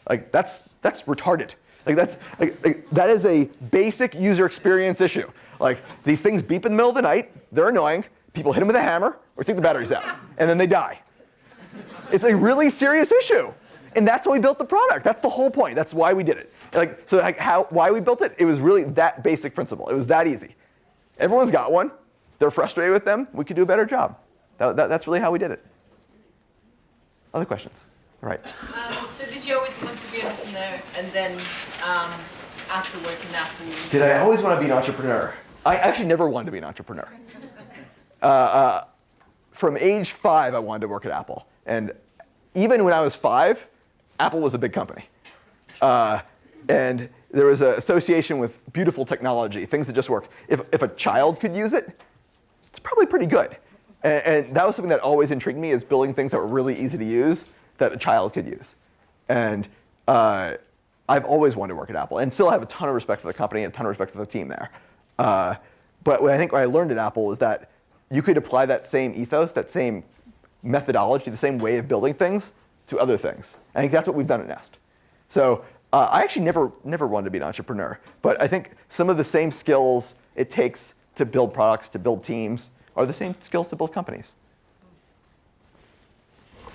Like that's retarded. Like that is a basic user experience issue. Like these things beep in the middle of the night, they're annoying. People hit them with a hammer or take the batteries out, and then they die. It's a really serious issue, and that's why we built the product. That's the whole point. That's why we did it. Why we built it? It was really that basic principle. It was that easy. Everyone's got one. They're frustrated with them. We could do a better job. That's really how we did it. Other questions? All right. So did you always want to be an entrepreneur, and then after working at Apple? Did I always want to be an entrepreneur? I actually never wanted to be an entrepreneur. From age 5, I wanted to work at Apple. And even when I was 5, Apple was a big company. And there was an association with beautiful technology, things that just worked. If a child could use it, it's probably pretty good. And that was something that always intrigued me, is building things that were really easy to use that a child could use. And I've always wanted to work at Apple, and still have a ton of respect for the company and a ton of respect for the team there. But what I learned at Apple is that you could apply that same ethos, that same methodology, the same way of building things to other things. I think that's what we've done at Nest. So I actually never wanted to be an entrepreneur, but I think some of the same skills it takes to build products, to build teams, are the same skills to build companies.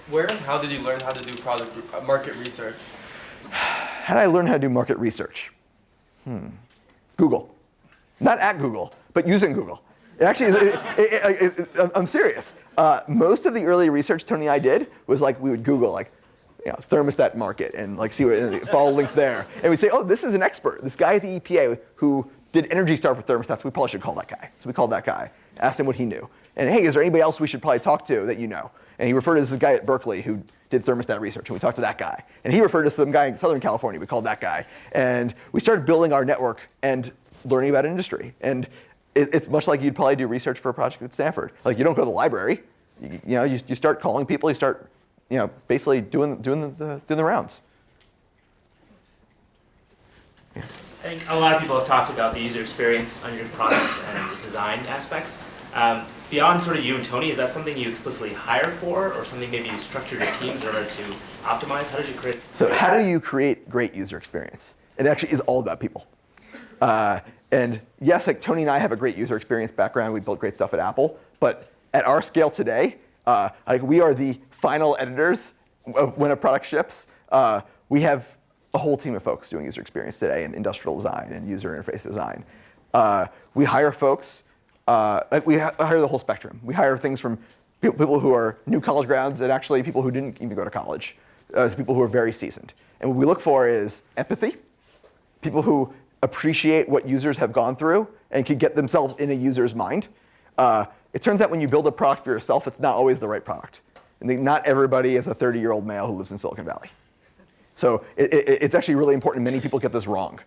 Where and how did you learn how to do market research? How did I learn how to do market research? Google. Not at Google, but using Google. It actually, I'm serious. Most of the early research Tony and I did was like we would Google like, thermostat market and like see what follow links there, and we say, oh, this is an expert. This guy at the EPA who did Energy Star for thermostats. We probably should call that guy. So we called that guy, asked him what he knew, and hey, is there anybody else we should probably talk to that you know? And he referred us to this guy at Berkeley who did thermostat research, and we talked to that guy. And he referred us to some guy in Southern California. We called that guy, and we started building our network and learning about industry. And it's much like you'd probably do research for a project at Stanford. Like you don't go to the library. You start calling people. You start, basically doing the rounds. I think a lot of people have talked about the user experience on your products and the design aspects. Beyond sort of you and Tony, is that something you explicitly hired for, or something maybe you structured your teams in order to optimize? How did you create? So how do you create great user experience? It actually is all about people. And yes, like Tony and I have a great user experience background. We built great stuff at Apple. But at our scale today, we are the final editors of when a product ships. We have a whole team of folks doing user experience today in industrial design and user interface design. We hire folks. We hire the whole spectrum. We hire things from people who are new college grads and actually people who didn't even go to college, to people who are very seasoned. And what we look for is empathy, people who appreciate what users have gone through and can get themselves in a user's mind. It turns out when you build a product for yourself, it's not always the right product. And not everybody is a 30-year-old male who lives in Silicon Valley. So it's actually really important. Many people get this wrong.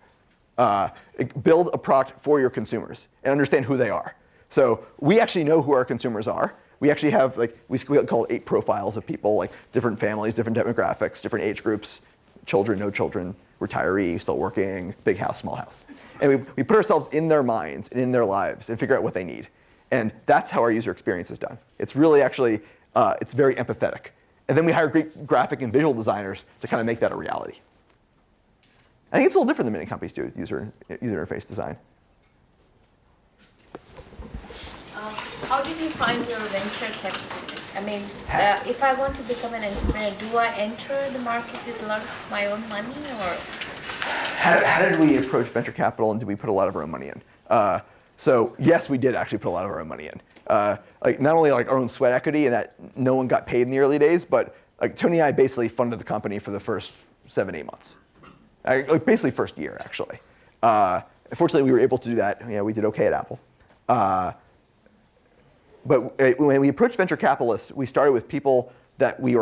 Build a product for your consumers and understand who they are. So we actually know who our consumers are. We actually have we call it 8 profiles of people, like different families, different demographics, different age groups, children, no children, retiree, still working, big house, small house. And we put ourselves in their minds and in their lives and figure out what they need. And that's how our user experience is done. It's really actually, it's very empathetic. And then we hire great graphic and visual designers to kind of make that a reality. I think it's a little different than many companies do user interface design. How did you find your venture capital? I mean, if I want to become an entrepreneur, do I enter the market with a lot of my own money, or? How did we approach venture capital, and did we put a lot of our own money in? So yes, we did actually put a lot of our own money in. Not only our own sweat equity, and that no one got paid in the early days, but Tony and I basically funded the company for the first 7-8 months. Basically first year, actually. Fortunately, we were able to do that. We did okay at Apple. But when we approached venture capitalists, we started with people that we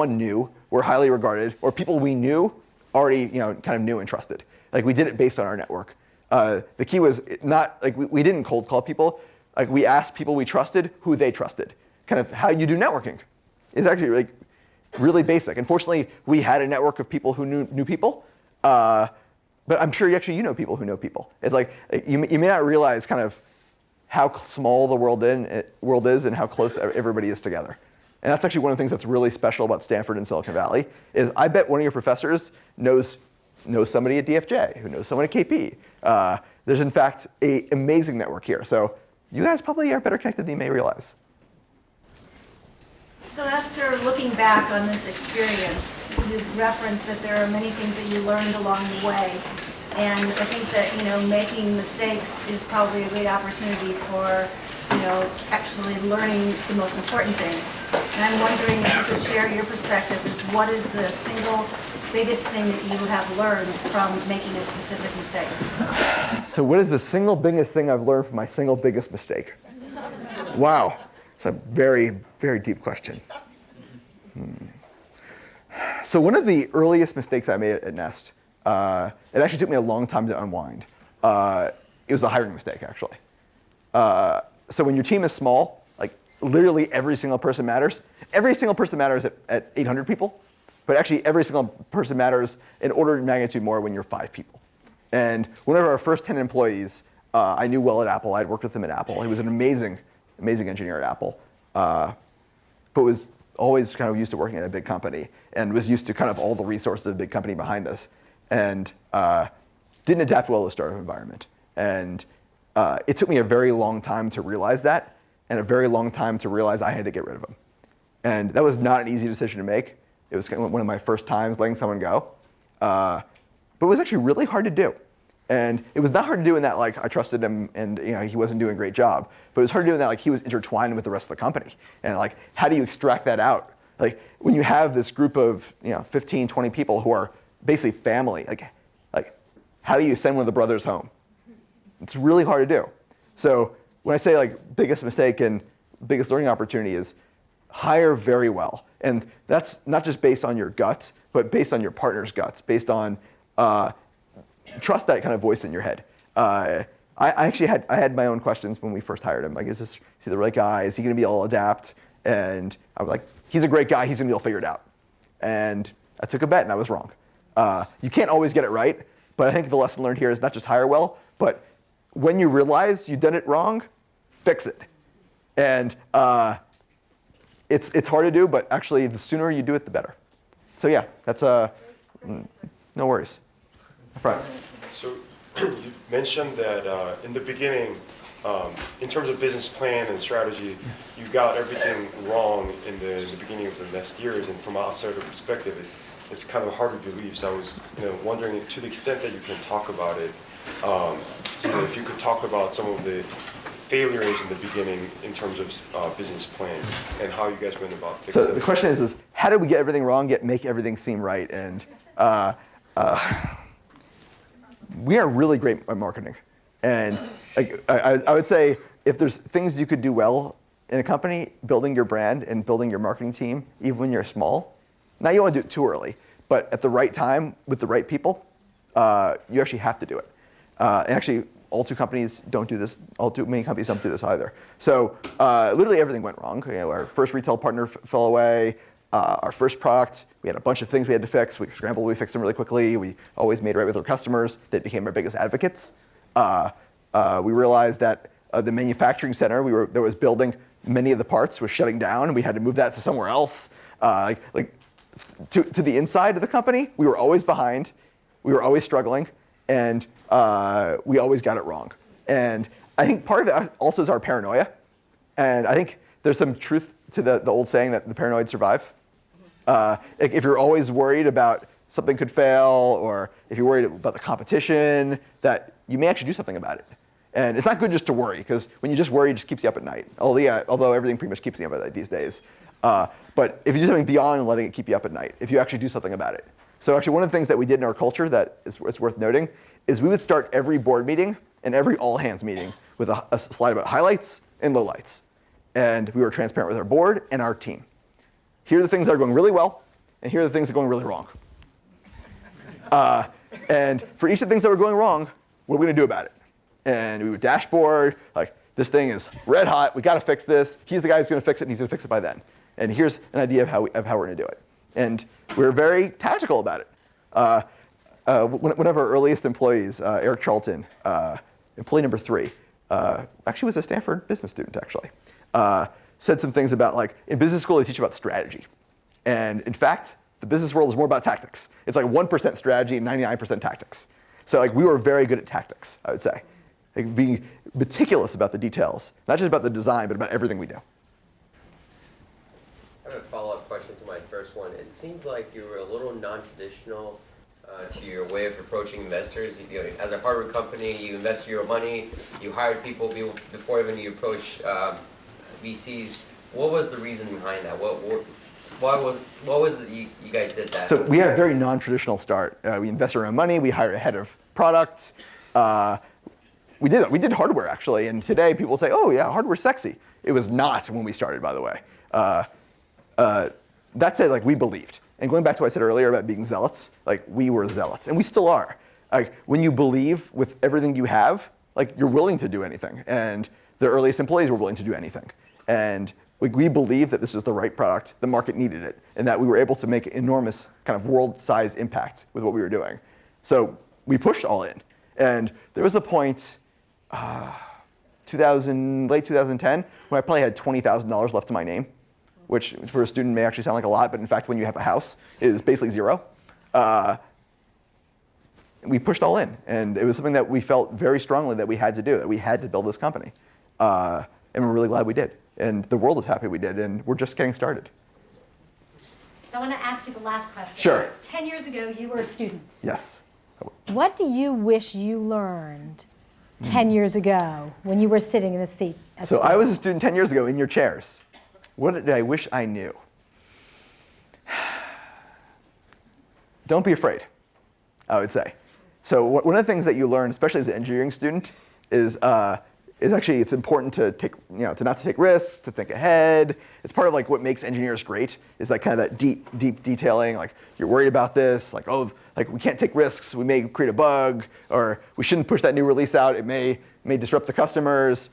knew, were highly regarded, or people we knew already kind of knew and trusted. We did it based on our network. The key was not, we didn't cold call people. We asked people we trusted who they trusted. Kind of how you do networking is actually really basic. Unfortunately, we had a network of people who knew people. But I'm sure you know people who know people. It's you may not realize kind of how small the world is and how close everybody is together. And that's actually one of the things that's really special about Stanford and Silicon Valley is I bet one of your professors knows somebody at DFJ, who knows someone at KP. There's in fact an amazing network here. So you guys probably are better connected than you may realize. So after looking back on this experience, you've referenced that there are many things that you learned along the way. And I think that, making mistakes is probably a great opportunity for, actually learning the most important things. And I'm wondering if you could share your perspective as what is the single biggest thing that you have learned from making a specific mistake? So what is the single biggest thing I've learned from my single biggest mistake? Wow. It's a very, very deep question. So one of the earliest mistakes I made at Nest, it actually took me a long time to unwind. It was a hiring mistake, actually. So when your team is small, literally every single person matters. Every single person matters at 800 people, but actually every single person matters in order of magnitude more when you're 5 people. And one of our first 10 employees, I knew well at Apple. I'd worked with him at Apple. He was an amazing engineer at Apple, but was always kind of used to working at a big company and was used to kind of all the resources of a big company behind us, and didn't adapt well to a startup environment. And it took me a very long time to realize that, and a very long time to realize I had to get rid of him. And that was not an easy decision to make. It was one of my first times letting someone go. But it was actually really hard to do. And it was not hard to do in that like I trusted him and he wasn't doing a great job. But it was hard to do in that like he was intertwined with the rest of the company. And like how do you extract that out? Like when you have this group of 15, 20 people who are basically family, like how do you send one of the brothers home? It's really hard to do. So when I say like biggest mistake and biggest learning opportunity is hire very well. And that's not just based on your guts, but based on your partner's guts, based on trust that kind of voice in your head. I had my own questions when we first hired him. Like, is he the right guy? Is he going to be able to adapt? And I was like, he's a great guy. He's going to be able to figure it out. And I took a bet, and I was wrong. You can't always get it right, but I think the lesson learned here is not just hire well, but when you realize you've done it wrong, fix it. And it's hard to do, but actually, the sooner you do it, the better. So yeah, that's no worries. Front. So you mentioned that in the beginning, in terms of business plan and strategy, you got everything wrong in the beginning of the Nest years, and from an outsider perspective, it's kind of hard to believe. So I was wondering, to the extent that you can talk about it, if you could talk about some of the failures in the beginning in terms of business plan and how you guys went about fixing it. So the question is how did we get everything wrong yet make everything seem right? And we are really great at marketing. And I would say if there's things you could do well in a company, building your brand and building your marketing team, even when you're small, now you don't want to do it too early, but at the right time with the right people, you actually have to do it. And actually, all two companies don't do this. Many companies don't do this either. So literally everything went wrong. Our first retail partner fell away. Our first product, we had a bunch of things we had to fix. We scrambled, we fixed them really quickly. We always made it right with our customers. They became our biggest advocates. We realized that the manufacturing center that was building many of the parts was shutting down, and we had to move that to somewhere else. To the inside of the company, we were always behind. We were always struggling, and we always got it wrong. And I think part of that also is our paranoia. And I think there's some truth to the old saying that the paranoid survive. If you're always worried about something could fail, or if you're worried about the competition, that you may actually do something about it. And it's not good just to worry, because when you just worry, it just keeps you up at night. Although everything pretty much keeps you up at night these days. But if you do something beyond letting it keep you up at night, if you actually do something about it. So actually one of the things that we did in our culture that is worth noting is we would start every board meeting and every all hands meeting with a slide about highlights and lowlights. And we were transparent with our board and our team. Here are the things that are going really well, and here are the things that are going really wrong. And for each of the things that were going wrong, what are we going to do about it? And we would dashboard, like, this thing is red hot, we got to fix this. He's the guy who's going to fix it, and he's going to fix it by then. And here's an idea of how we're going to do it. And we were very tactical about it. One of our earliest employees, Eric Charlton, employee number 3, actually was a Stanford business student, actually, said some things about, like, in business school, they teach about strategy. And in fact, the business world is more about tactics. It's like 1% strategy and 99% tactics. So like we were very good at tactics, I would say. Like being meticulous about the details, not just about the design, but about everything we do. I have a follow-up question to my first one. It seems like you were a little non-traditional to your way of approaching investors. As a hardware company, you invested your own money, you hired people before even you approached VCs. What was the reason behind that? What was it you guys did that? So we had a very non-traditional start. We invested our own money. We hired a head of product. We did hardware, actually. And today people say, oh, yeah, hardware's sexy. It was not when we started, by the way. That said, like, we believed. And going back to what I said earlier about being zealots, like, we were zealots. And we still are. Like, when you believe with everything you have, like, you're willing to do anything. And the earliest employees were willing to do anything. And we believed that this was the right product, the market needed it, and that we were able to make an enormous kind of world-sized impact with what we were doing. So we pushed all in. And there was a point, late 2010, when I probably had $20,000 left to my name, which for a student may actually sound like a lot, but in fact, when you have a house, it is basically zero. We pushed all in. And it was something that we felt very strongly that we had to do, that we had to build this company. And we're really glad we did. And the world is happy we did, and we're just getting started. So I want to ask you the last question. Sure. 10 years ago, you were a student. Yes. What do you wish you learned 10 years ago when you were sitting in a seat at So school? I was a student 10 years ago in your chairs. What did I wish I knew? Don't be afraid, I would say. So one of the things that you learn, especially as an engineering student, is actually it's important to take, to not to take risks, to think ahead. It's part of like what makes engineers great, is like kind of that deep detailing. Like you're worried about this, like we can't take risks. We may create a bug, or we shouldn't push that new release out. It may disrupt the customers.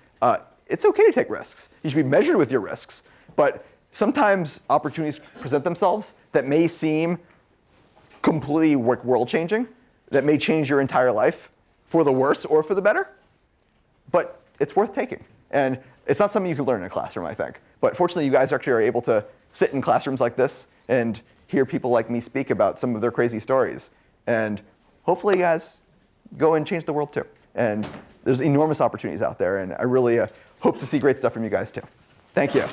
It's okay to take risks. You should be measured with your risks. But sometimes opportunities present themselves that may seem completely world-changing, that may change your entire life for the worse or for the better. But it's worth taking. And it's not something you can learn in a classroom, I think. But fortunately, you guys actually are able to sit in classrooms like this and hear people like me speak about some of their crazy stories. And hopefully you guys go and change the world too. And there's enormous opportunities out there, and I really hope to see great stuff from you guys too. Thank you.